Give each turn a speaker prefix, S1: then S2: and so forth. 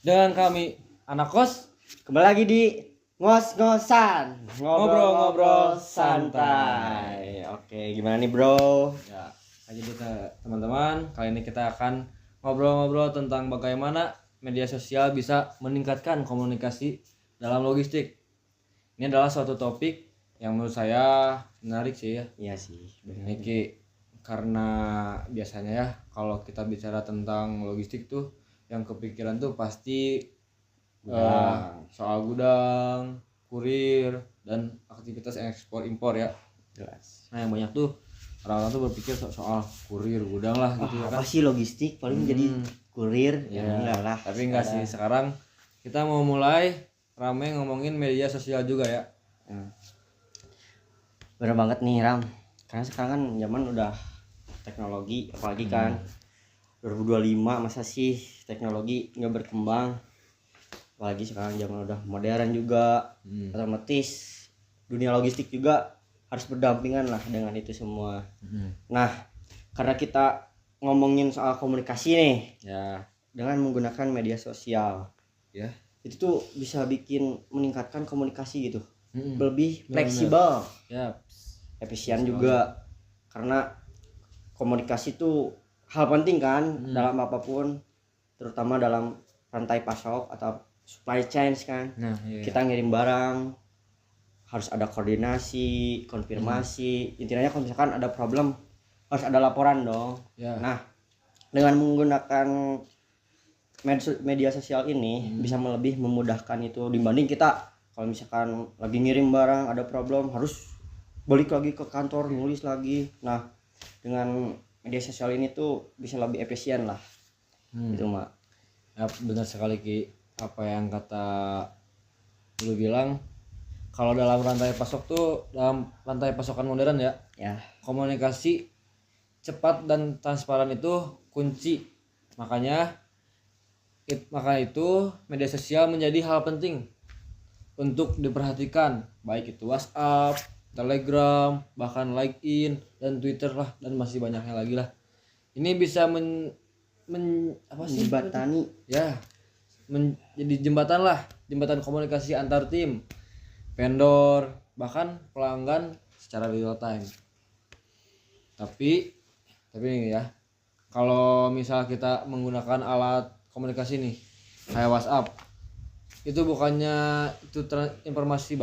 S1: Dengan kami anak kos
S2: Kembali lagi di ngos-ngosan,
S1: Ngobrol-ngobrol santai.
S2: Oke, gimana nih bro?
S1: ya. Jadi teman-teman, kali ini kita akan ngobrol-ngobrol tentang bagaimana media sosial bisa meningkatkan komunikasi dalam logistik. Ini adalah suatu topik yang menurut saya menarik sih ya.
S2: Iya sih, benar.
S1: Niki, karena biasanya ya kalau kita bicara tentang logistik tuh yang kepikiran tuh pasti soal gudang, kurir, dan aktivitas ekspor impor ya.
S2: Jelas.
S1: Nah yang banyak tuh orang-orang tuh berpikir soal kurir gudang lah gitu ya
S2: Apa
S1: kan.
S2: sih logistik? Paling jadi kurir,
S1: Ya,
S2: enggak lah.
S1: tapi enggak sih, sekarang kita mau mulai rame ngomongin media sosial juga ya.
S2: Bener banget nih Ram. Karena sekarang kan zaman udah teknologi, apalagi kan 2025 masa sih teknologi nggak berkembang. Apalagi sekarang zaman udah modern juga, otomatis dunia logistik juga harus berdampingan lah dengan itu semua. Nah, karena kita ngomongin soal komunikasi nih
S1: Ya,
S2: dengan menggunakan media sosial,
S1: ya.
S2: itu tuh bisa bikin meningkatkan komunikasi gitu, lebih
S1: Benar-benar.
S2: fleksibel,
S1: Ya,
S2: efisien juga. Karena komunikasi tuh hal penting kan dalam apapun, terutama dalam rantai pasok atau supply chain kan.
S1: nah iya.
S2: Kita ngirim barang harus ada koordinasi, konfirmasi. Intinya kalau misalkan ada problem harus ada laporan dong.
S1: Ya.
S2: Nah, dengan menggunakan media sosial ini bisa lebih memudahkan itu dibanding kita kalau misalkan lagi ngirim barang ada problem harus balik lagi ke kantor nulis lagi. Nah, dengan media sosial ini tuh bisa lebih efisien lah. Gitu mak.
S1: Ya, benar sekali Ki, apa yang kata lu bilang, kalau dalam rantai pasokan modern ya, komunikasi cepat dan transparan itu kunci. Makanya itu media sosial menjadi hal penting untuk diperhatikan, baik itu WhatsApp, Telegram, bahkan LinkedIn dan Twitter lah, dan masih banyaknya lagi lah. Ini bisa
S2: Menjembatani
S1: menjadi jembatan komunikasi antar tim, vendor, bahkan pelanggan secara real time. Tapi ini ya, kalau misal kita menggunakan alat komunikasi nih kayak WhatsApp, itu bukannya itu informasi